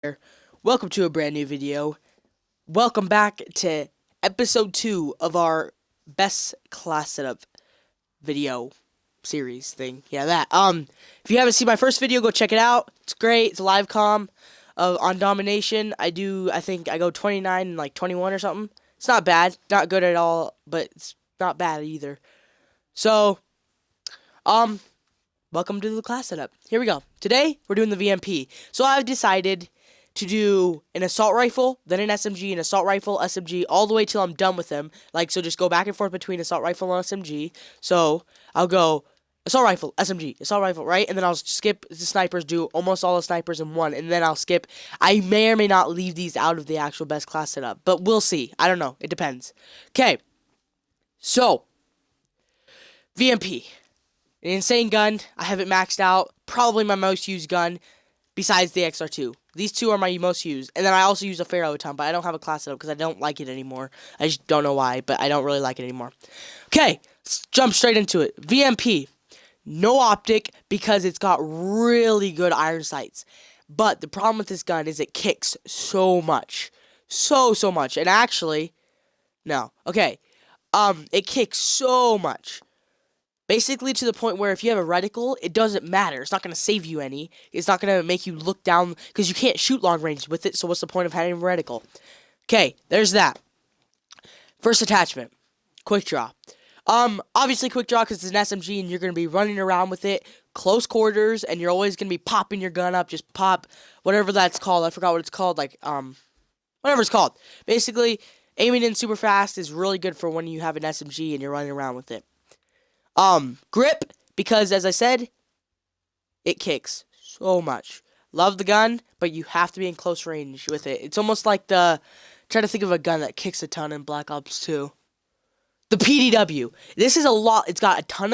here. Welcome to a brand new video. Welcome back to episode 2 of our best class setup video series thing. Yeah, that. If you haven't seen my first video, go check it out. It's great. It's a live comm on domination. I think I go 29 and like 21 or something. It's not bad. Not good at all, but it's not bad either. So, welcome to the class setup. Here we go. Today, we're doing the VMP. So I've decided to do an assault rifle, then an SMG, an assault rifle, SMG, all the way till I'm done with them. So just go back and forth between assault rifle and SMG. So I'll go assault rifle, SMG, right? And then I'll skip the snipers, do almost all the snipers in one, and then I'll skip. I may or may not leave these out of the actual best class setup, but we'll see. I don't know. It depends. Okay. So, VMP. An insane gun. I have it maxed out. Probably my most used gun besides the XR2. These two are my most used. And then I also use a Pharaoh a ton, but I don't have a class setup because I don't like it anymore. I just don't know why, but I don't really like it anymore. Okay, let's jump straight into it. VMP. No optic because it's got really good iron sights. But the problem with this gun is it kicks so much. So much. And actually, no. Okay. It kicks so much. Basically to the point where if you have a reticle, it doesn't matter. It's not going to save you any. It's not going to make you look down because you can't shoot long range with it. So what's the point of having a reticle? Okay, there's that. First attachment, quick draw. Obviously quick draw because it's an SMG and you're going to be running around with it, close quarters, and you're always going to be popping your gun up. Just pop whatever that's called. I forgot what it's called. Whatever it's called. Basically, aiming in super fast is really good for when you have an SMG and you're running around with it. Grip, because as I said, it kicks so much. Love the gun, but you have to be in close range with it. It's almost like try to think of a gun that kicks a ton in Black Ops 2. The PDW. This is a lot. It's got a ton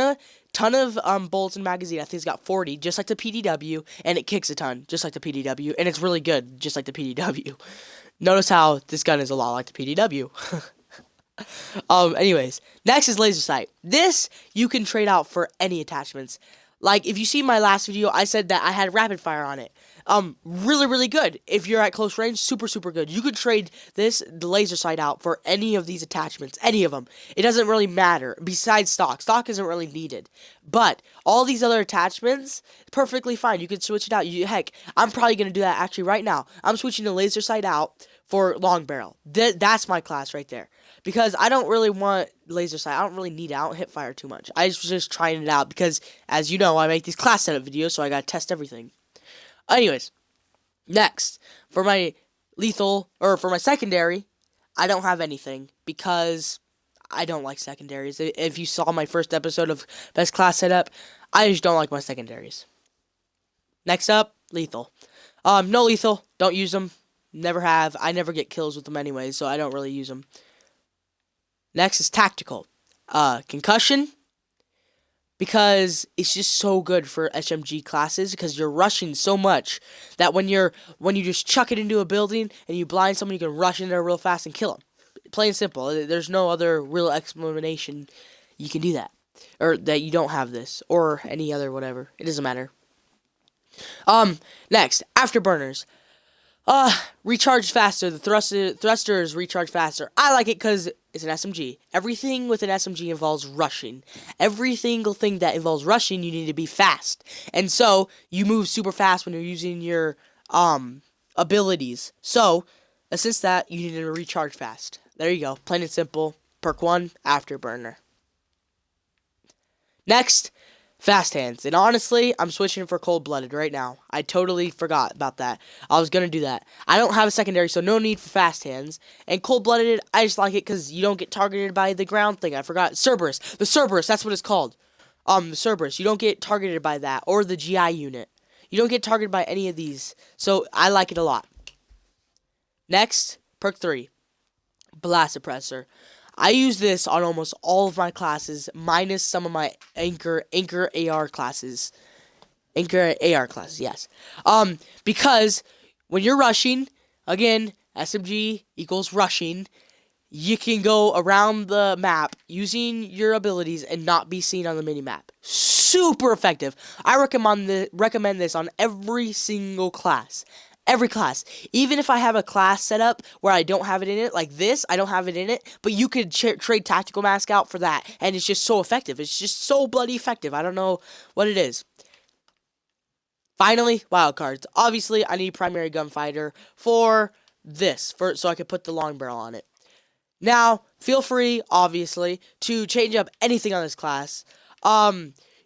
of bullets and magazine. I think it's got 40, just like the PDW, and it kicks a ton, just like the PDW, and it's really good, just like the PDW. Notice how this gun is a lot like the PDW. Anyways, next is laser sight. This you can trade out for any attachments. Like if you see my last video, I said that I had rapid fire on it. Really good. If you're at close range, super good. You could trade the laser sight out for any of these attachments, any of them. It doesn't really matter. Besides stock. Stock isn't really needed. But all these other attachments, perfectly fine. You can switch it out. Heck, I'm probably gonna do that actually right now. I'm switching the laser sight out for long barrel. That's my class right there. Because I don't really want laser sight. I don't really need it. I don't hip fire too much. I was just trying it out because, as you know, I make these class setup videos, so I gotta test everything. Anyways, next, for my lethal, or for my secondary, I don't have anything because I don't like secondaries. If you saw my first episode of Best Class Setup, I just don't like my secondaries. Next up, lethal. No lethal. Don't use them. Never have. I never get kills with them anyway, so I don't really use them. Next is tactical. Concussion. Because it's just so good for SMG classes because you're rushing so much that when you just chuck it into a building and you blind someone, you can rush in there real fast and kill them. Plain and simple. There's no other real explanation you can do that. Or that you don't have this. Or any other whatever. It doesn't matter. Next. Afterburners. Recharge faster. The thrusters recharge faster. I like it because it's an SMG. Everything with an SMG involves rushing. Every single thing that involves rushing, you need to be fast. And so, you move super fast when you're using your, abilities. So, since that, you need to recharge fast. There you go. Plain and simple. Perk 1, Afterburner. Next, fast hands. And honestly, I'm switching for cold-blooded right now. I totally forgot about that. I was going to do that. I don't have a secondary, so no need for fast hands. And cold-blooded, I just like it because you don't get targeted by the ground thing. I forgot. Cerberus. The Cerberus, that's what it's called. The Cerberus. You don't get targeted by that. Or the GI unit. You don't get targeted by any of these. So, I like it a lot. Next, perk 3. Blast suppressor. I use this on almost all of my classes, minus some of my anchor AR classes. Anchor AR classes, yes. Because when you're rushing, again, SMG equals rushing, you can go around the map using your abilities and not be seen on the minimap. Super effective. I recommend this on every single class. Every class. Even if I have a class set up where I don't have it in it, like this, I don't have it in it, but you could trade Tactical Mask out for that, and it's just so effective. It's just so bloody effective. I don't know what it is. Finally, Wildcards. Obviously, I need Primary Gunfighter for this, so I could put the long barrel on it. Now, feel free, obviously, to change up anything on this class.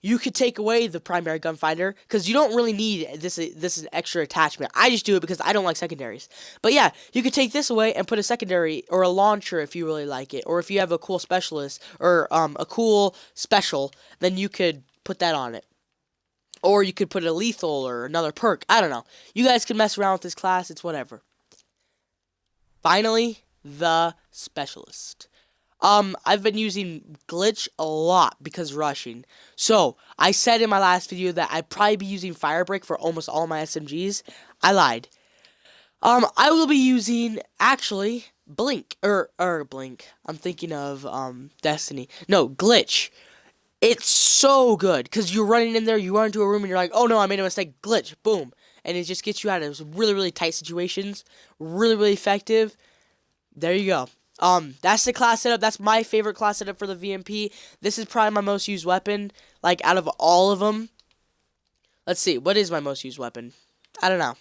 You could take away the Primary Gunfighter, because you don't really need this is an extra attachment. I just do it because I don't like secondaries. But yeah, you could take this away and put a secondary, or a launcher if you really like it, or if you have a cool specialist, or a cool special, then you could put that on it. Or you could put a lethal or another perk. I don't know. You guys can mess around with this class. It's whatever. Finally, the specialist. I've been using glitch a lot because rushing. So, I said in my last video that I'd probably be using Firebreak for almost all my SMGs. I lied. I will be using, actually, Blink. Blink. I'm thinking of, Destiny. No, glitch. It's so good, because you're running in there, you run into a room, and you're like, oh no, I made a mistake, glitch, boom. And it just gets you out of really, really tight situations. Really, really effective. There you go. That's the class setup. That's my favorite class setup for the VMP. This is probably my most used weapon, like, out of all of them. Let's see, what is my most used weapon? I don't know.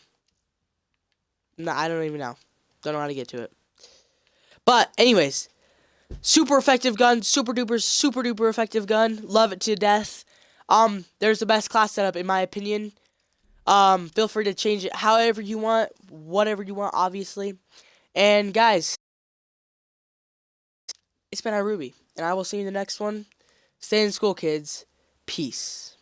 No, I don't even know. Don't know how to get to it. But, anyways, super effective gun, super duper effective gun. Love it to death. There's the best class setup in my opinion. Feel free to change it however you want, whatever you want, obviously. And guys, it's been iRubi, and I will see you in the next one. Stay in school, kids. Peace.